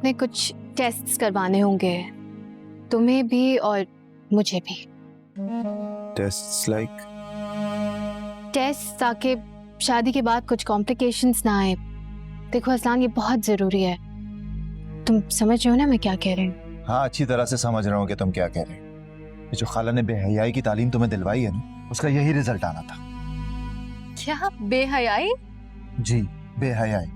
आपने कुछ टेस्ट्स करवाने होंगे, तुम्हें भी और मुझे भी। Tests like? टेस्ट ताकि शादी के बाद कुछ कॉम्प्लिकेशंस ना आए। देखो असलान, ये बहुत जरूरी है। तुम समझ रहे हो ना मैं क्या कह रही हूँ? हाँ, अच्छी तरह से समझ रहा हूँ कि तुम क्या कह रहे हो। ये जो खाला ने बेहयाई की तालीम तुम्हें दिलवाई है ना, उसका यही रिजल्ट आना था। क्या बेहयाई? जी, बेहयाई।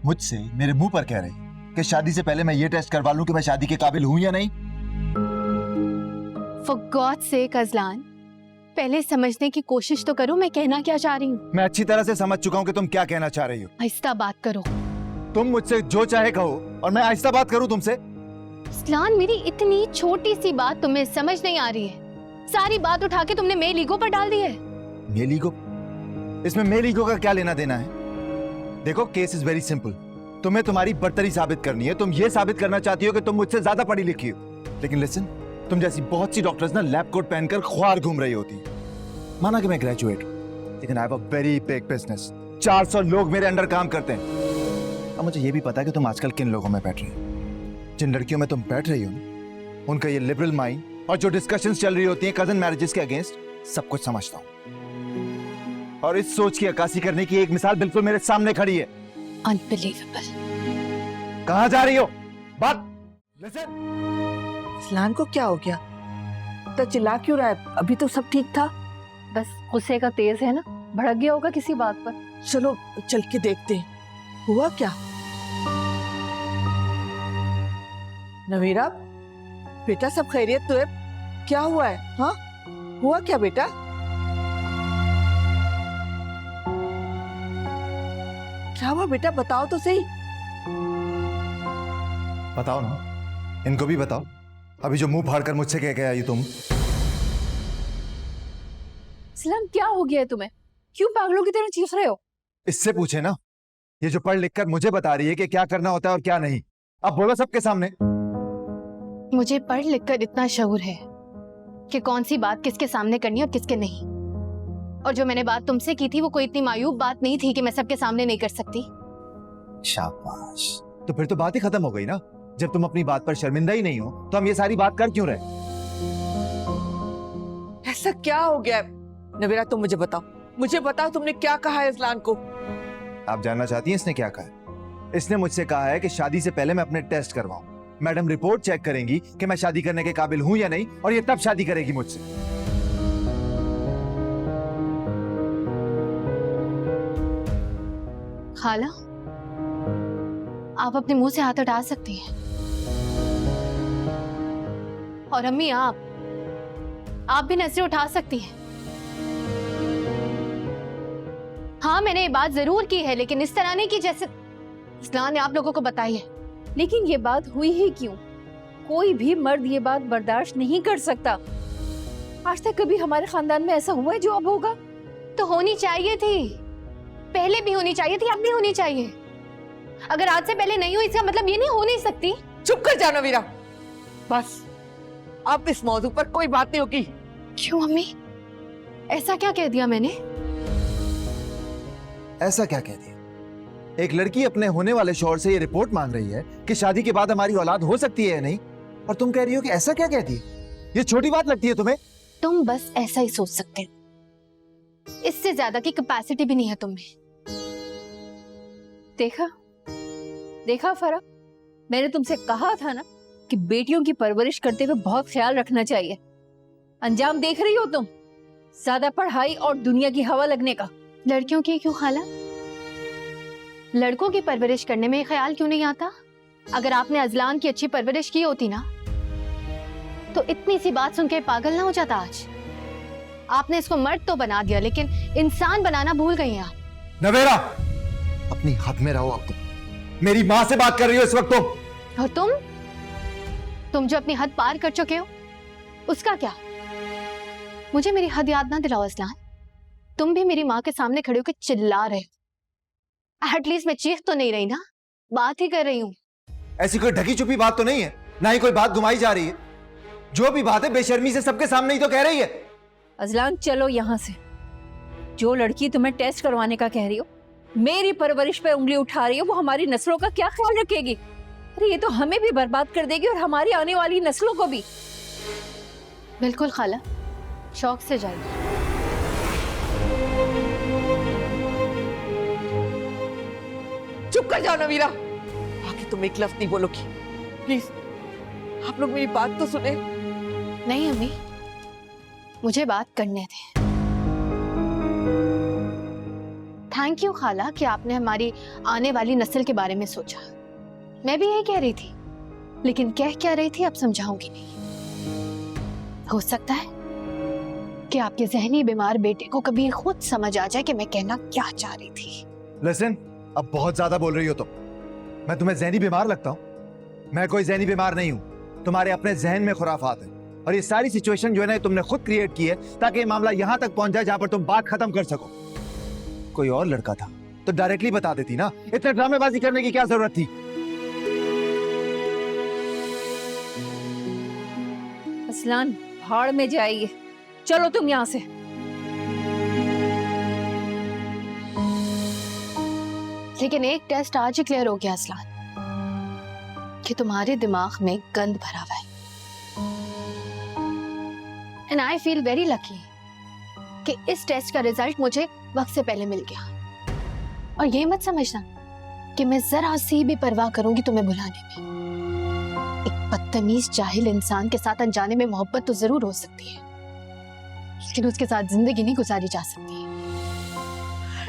मुझसे मेरे मुंह पर कह रही कि शादी से पहले मैं ये टेस्ट करवा लूं कि मैं शादी के काबिल हूं या नहीं। For God's sake अज़लान, पहले समझने की कोशिश तो करो मैं कहना क्या चाह रही हूँ। मैं अच्छी तरह से समझ चुका हूँ कि तुम क्या कहना चाह रही हो। आहिस्ता बात करो। तुम मुझसे जो चाहे कहो और मैं आहिस्ता बात करूँ तुमसे। अज़लान, मेरी इतनी छोटी सी बात तुम्हें समझ नहीं आ रही है। सारी बात उठा के तुमने मेल ईगो पर डाल दी है। Male ego? इसमें मेल ईगो का क्या लेना देना है? देखो, केस इज वेरी सिंपल। तुम्हें तुम्हारी बर्तरी साबित करनी है। तुम ये साबित करना चाहती हो कि तुम मुझसे ज्यादा पढ़ी लिखी हो। लेकिन लिसन, तुम जैसी बहुत सी डॉक्टर्स ना लैब कोट पहनकर ख्वार घूम रही होती। माना कि मैं ग्रेजुएट हूं, लेकिन I have a very big business. 400 लोग मेरे अंडर काम करते हैं। अब मुझे ये भी पता है कि तुम आजकल किन लोगों में बैठ रही हो। जिन लड़कियों में तुम बैठ रही हो ना, उनका ये लिबरल माइंड और जो डिस्कशंस चल रही होती हैं कजन मैरिजेस के अगेंस्ट, सब कुछ समझता हूं। और इस सोच की अक्कासी करने की एक मिसाल बिल्कुल मेरे सामने खड़ी है। Unbelievable। कहां जा रही हो? बात लिसन। अज़लान को क्या हो गया? तो चिल्ला क्यों रहा है? अभी तो सब ठीक था। बस गुस्से का तेज है ना, भड़क गया होगा किसी बात पर। चलो चल के देखते हैं हुआ क्या। नवीरा, बेटा सब खैरियत तो है? क्या हुआ है? हाँ, हुआ क्या बेटा? क्या हुआ बेटा, बताओ तो सही। बताओ ना, इनको भी बताओ। अभी जो मुंह फाड़कर मुझसे कह के आई तुम। सलाम, क्या हो गया है तुम्हें? क्यों पागलों की तरह चीख रहे हो? इससे पूछे ना, ये जो पढ़ लिख कर मुझे बता रही है कि क्या करना होता है और क्या नहीं। अब बोलो सबके सामने। मुझे पढ़ लिख कर इतना शऊर है कि कौन सी बात किसके सामने करनी है और किसके नहीं। और जो मैंने बात तुमसे की थी वो कोई इतनी मायूब बात नहीं थी कि मैं सबके सामने नहीं कर सकती। शाबाश। तो फिर तो बात ही खत्म हो गई ना। जब तुम अपनी बात पर शर्मिंदा ही नहीं हो तो हम ये सारी बात कर क्यों रहे? ऐसा क्या हो गया है? नवीरा, तुम मुझे बताओ, मुझे बताओ तुमने क्या कहा है अज़लान को? आप जानना चाहती हैं इसने क्या कहा है? इसने मुझसे कहा है कि शादी से पहले मैं अपने टेस्ट करवाऊं। मैडम रिपोर्ट चेक करेंगी कि मैं शादी करने के काबिल हूं या नहीं, और ये तब शादी करेगी मुझसे। खाला, आप अपने मुंह से हाथ हटा सकती हैं। और अम्मी, आप भी नजरें उठा सकती हैं। हाँ, मैंने ये बात जरूर की है, लेकिन इस तरह नहीं की जैसे अज़लान ने आप लोगों को बताई है। लेकिन ये बात हुई ही क्यों? कोई भी मर्द ये बात बर्दाश्त नहीं कर सकता। आज तक कभी हमारे खानदान में ऐसा हुआ है जो अब होगा? तो होनी चाहिए थी, पहले भी होनी चाहिए थी, अब भी होनी चाहिए। अगर आज से पहले नहीं हुई इसका मतलब ये नहीं हो नहीं सकती। चुप कर जाओ नवीरा, बस अब इस मौजू पर कोई बात नहीं होगी। क्यों अम्मी, ऐसा क्या कह दिया मैंने? ऐसा क्या कह दिया? एक लड़की अपने होने वाले शौहर से ये रिपोर्ट मांग रही है कि शादी के बाद हमारी औलाद हो सकती है या नहीं, और तुम कह रही हो कि ऐसा क्या कहती है? ये छोटी बात लगती है तुम्हें? तुम बस ऐसा ही सोच सकते हो, इससे ज्यादा की कैपेसिटी भी नहीं है तुम्हें। देखा फरा, मैंने तुमसे कहा था ना कि बेटियों की परवरिश करते हुए बहुत ख्याल रखना चाहिए। अंजाम देख रही हो तुम, ज्यादा पढ़ाई और दुनिया की हवा लगने का। लड़कियों की क्यों खाला? लड़कों की परवरिश करने में ख्याल क्यों नहीं आता? अगर आपने अज़लान की अच्छी परवरिश की होती ना, तो इतनी सी बात सुन के पागल ना हो जाता आज। आपने इसको मर्द तो बना दिया, लेकिन इंसान बनाना भूल गई हैं आप। नवेरा, अपनी हद में रहो। अब तुम मेरी माँ से बात कर रही हो इस वक्त तुम। और तुम जो अपनी हद पार कर चुके हो, उसका क्या? मुझे मेरी हद याद ना दिलाओ अज़लान। तुम भी मेरी माँ के सामने खड़े होकर चिल्ला रहे हो। एटलीस्ट मैं चीख तो नहीं रही ना, बात ही कर रही हूँ। ऐसी कोई ढकी छुपी बात तो नहीं है, ना ही कोई बात घुमाई जा रही है। जो भी बात है बेशर्मी से सबके सामने ही तो कह रही है। अज़लान, चलो यहाँ से। जो लड़की तुम्हें टेस्ट करवाने का कह रही हो, मेरी परवरिश पे उंगली उठा रही हो, वो हमारी नस्लों का क्या ख्याल रखेगी? अरे ये तो हमें भी बर्बाद कर देगी और हमारी आने वाली नस्लों को भी। बिल्कुल खाला, शौक से जाइए। चुप कर जाओ नवीरा, आगे तुम एक लफ्ज नहीं बोलोगी प्लीज। आप लोग मेरी बात तो सुने। नहीं अम्मी, मुझे बात करने दे। थैंक यू खाला कि आपने हमारी आने वाली नस्ल के बारे में सोचा। मैं भी यही कह रही थी, लेकिन कह क्या रही थी अब समझाऊंगी नहीं। हो सकता है कि आपके जहनी बीमार बेटे को कभी खुद समझ आ जाए कि मैं कहना क्या चाह रही थी। लिसन, अब बहुत ज्यादा बोल रही हो तुम। मैं तुम्हें जहनी बीमार लगता हूँ? मैं कोई जहनी बीमार नहीं हूँ। तुम्हारे अपने जहन में खुराफात है और ये सारी सिचुएशन जो है ना तुमने खुद क्रिएट की है ताकि ये मामला यहाँ तक पहुंच जाए जहां पर तुम बात खत्म कर सको। कोई और लड़का था तो डायरेक्टली बता देती ना, इतने ड्रामेबाजी करने की क्या जरूरत थी? असलान भाड़ में जाइए, चलो तुम यहाँ से। लेकिन एक टेस्ट आज ही क्लियर हो गया असलान, कि तुम्हारे दिमाग में गंद भरा हुआ है। And I feel very lucky कि इस टेस्ट का रिजल्ट मुझे वक्त से पहले मिल गया। और ये मत समझना कि मैं जरा सी भी परवाह करूंगी तुम्हें भुलाने में। एक बदतमीज जाहिल इंसान के साथ अनजाने में मोहब्बत तो जरूर हो सकती है, लेकिन उसके साथ जिंदगी नहीं गुजारी जा सकती।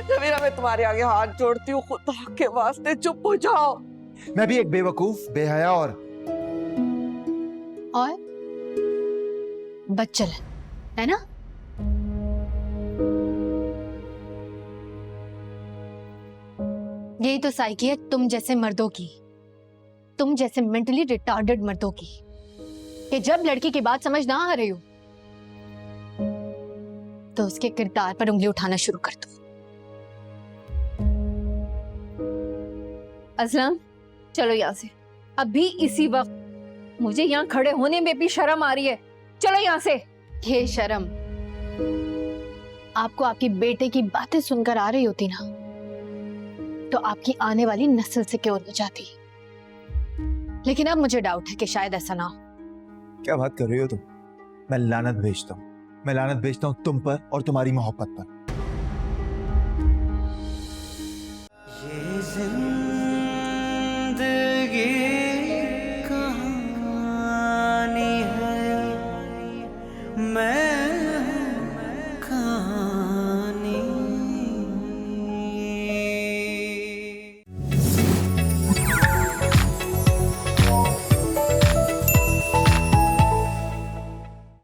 नवीरा, मैं तुम्हारे आगे हाथ जोड़ती हूँ, खुदा के वास्ते चुप हो जाओ। मैं भी एक बेवकूफ, बेहया और बदचलन है ना? यही तो साइकी है तुम जैसे मर्दों की, तुम जैसे मेंटली रिटार्डेड मर्दों की, कि जब लड़की की बात समझ ना आ रही हो तो उसके किरदार पर उंगली उठाना शुरू कर दो। असलम चलो यहाँ से, अभी इसी वक्त। मुझे यहाँ खड़े होने में भी शर्म आ रही है, चलो यहाँ से। ये शर्म आपको आपकी बेटे की बातें सुनकर आ रही होती ना, तो आपकी आने वाली नस्ल से क्यों हो जाती। लेकिन अब मुझे डाउट है कि शायद ऐसा ना हो। क्या बात कर रही हो तुम? मैं लानत भेजता हूँ, मैं लानत भेजता हूँ तुम पर और तुम्हारी मोहब्बत पर। ये जिंदगी